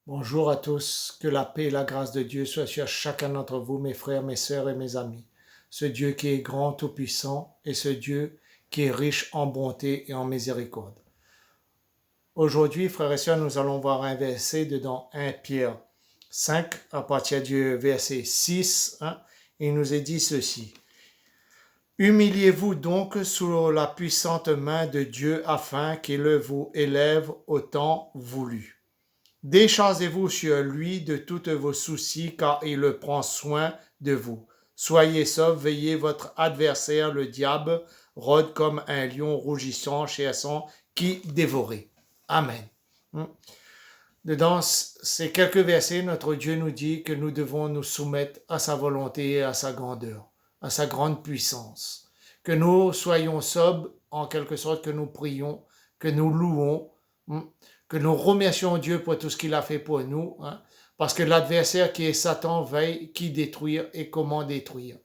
Bonjour à tous, que la paix et la grâce de Dieu soient sur chacun d'entre vous, mes frères, mes sœurs et mes amis. Ce Dieu qui est grand, tout-puissant, et ce Dieu qui est riche en bonté et en miséricorde. Aujourd'hui, frères et sœurs, nous allons voir un verset dans 1 Pierre 5, à partir du verset 6, il nous est dit ceci. Humiliez-vous donc sous la puissante main de Dieu afin qu'il vous élève au temps voulu. Déchargez-vous sur lui de tous vos soucis, car il prend soin de vous. Soyez sauf, veillez, votre adversaire, le diable, rôde comme un lion rougissant, cherchant qui dévorer. Amen. Dans ces quelques versets, notre Dieu nous dit que nous devons nous soumettre à sa volonté et à sa grandeur, à sa grande puissance. Que nous soyons sobres, en quelque sorte, que nous prions, que nous louons, que nous remercions Dieu pour tout ce qu'il a fait pour nous, parce que l'adversaire qui est Satan veille qui détruire et comment détruire.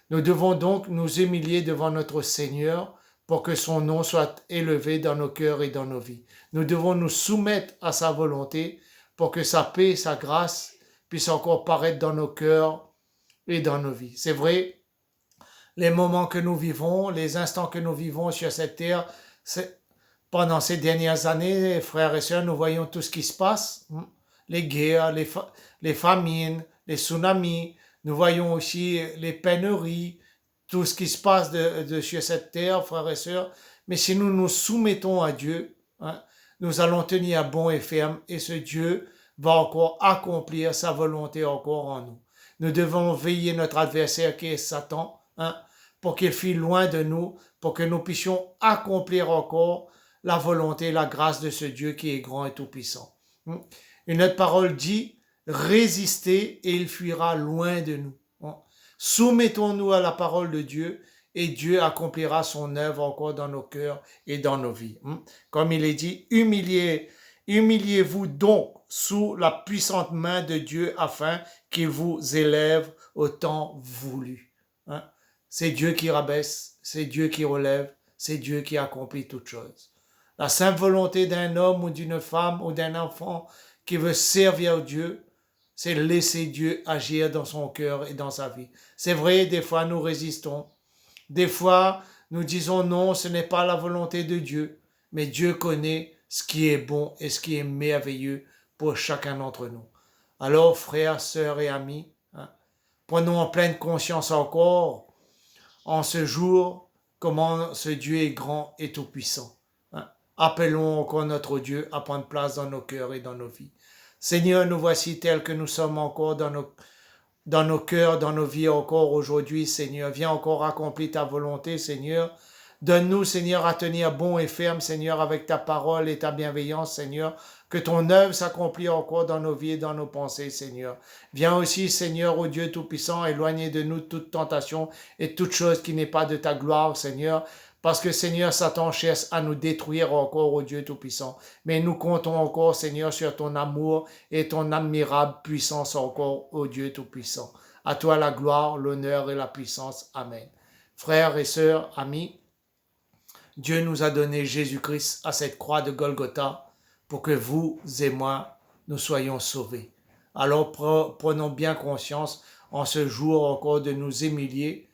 Nous devons donc nous humilier devant notre Seigneur pour que son nom soit élevé dans nos cœurs et dans nos vies. Nous devons nous soumettre à sa volonté pour que sa paix et sa grâce puissent encore paraître dans nos cœurs et dans nos vies. C'est vrai, les moments que nous vivons, les instants que nous vivons sur cette terre, pendant ces dernières années, frères et sœurs, nous voyons tout ce qui se passe, les guerres, les famines, les tsunamis, nous voyons aussi les pénuries, tout ce qui se passe sur cette terre, frères et sœurs. Mais si nous nous soumettons à Dieu, nous allons tenir bon et ferme, et ce Dieu va encore accomplir sa volonté encore en nous. Nous devons veiller notre adversaire qui est Satan, pour qu'il fuit loin de nous, pour que nous puissions accomplir encore la volonté et la grâce de ce Dieu qui est grand et tout-puissant. Une autre parole dit, résistez et il fuira loin de nous. Soumettons-nous à la parole de Dieu et Dieu accomplira son œuvre encore dans nos cœurs et dans nos vies. Comme il est dit, humiliez-vous donc sous la puissante main de Dieu afin qu'il vous élève au temps voulu. C'est Dieu qui rabaisse, c'est Dieu qui relève, c'est Dieu qui accomplit toutes choses. La simple volonté d'un homme ou d'une femme ou d'un enfant qui veut servir Dieu, c'est laisser Dieu agir dans son cœur et dans sa vie. C'est vrai, des fois nous résistons. Des fois, nous disons non, ce n'est pas la volonté de Dieu. Mais Dieu connaît ce qui est bon et ce qui est merveilleux pour chacun d'entre nous. Alors, frères, sœurs et amis, prenons en pleine conscience encore, en ce jour, comment ce Dieu est grand et tout-puissant. Appelons encore notre Dieu à prendre place dans nos cœurs et dans nos vies. Seigneur, nous voici tels que nous sommes encore dans nos cœurs, dans nos vies encore aujourd'hui, Seigneur. Viens encore accomplir ta volonté, Seigneur. Donne-nous, Seigneur, à tenir bon et ferme, Seigneur, avec ta parole et ta bienveillance, Seigneur. Que ton œuvre s'accomplit encore dans nos vies et dans nos pensées, Seigneur. Viens aussi, Seigneur, ô Dieu Tout-Puissant, éloigner de nous toute tentation et toute chose qui n'est pas de ta gloire, Seigneur. Parce que, Seigneur, Satan cherche à nous détruire encore, ô Dieu Tout-Puissant. Mais nous comptons encore, Seigneur, sur ton amour et ton admirable puissance encore, ô Dieu Tout-Puissant. À toi la gloire, l'honneur et la puissance. Amen. Frères et sœurs, amis, Dieu nous a donné Jésus-Christ à cette croix de Golgotha pour que vous et moi, nous soyons sauvés. Alors prenons bien conscience en ce jour encore de nous humilier,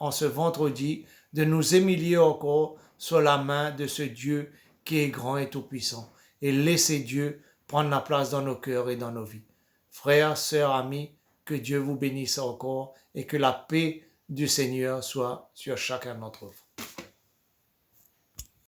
en ce vendredi, de nous humilier encore sur la main de ce Dieu qui est grand et tout-puissant. Et laissez Dieu prendre la place dans nos cœurs et dans nos vies. Frères, sœurs, amis, que Dieu vous bénisse encore et que la paix du Seigneur soit sur chacun d'entre vous.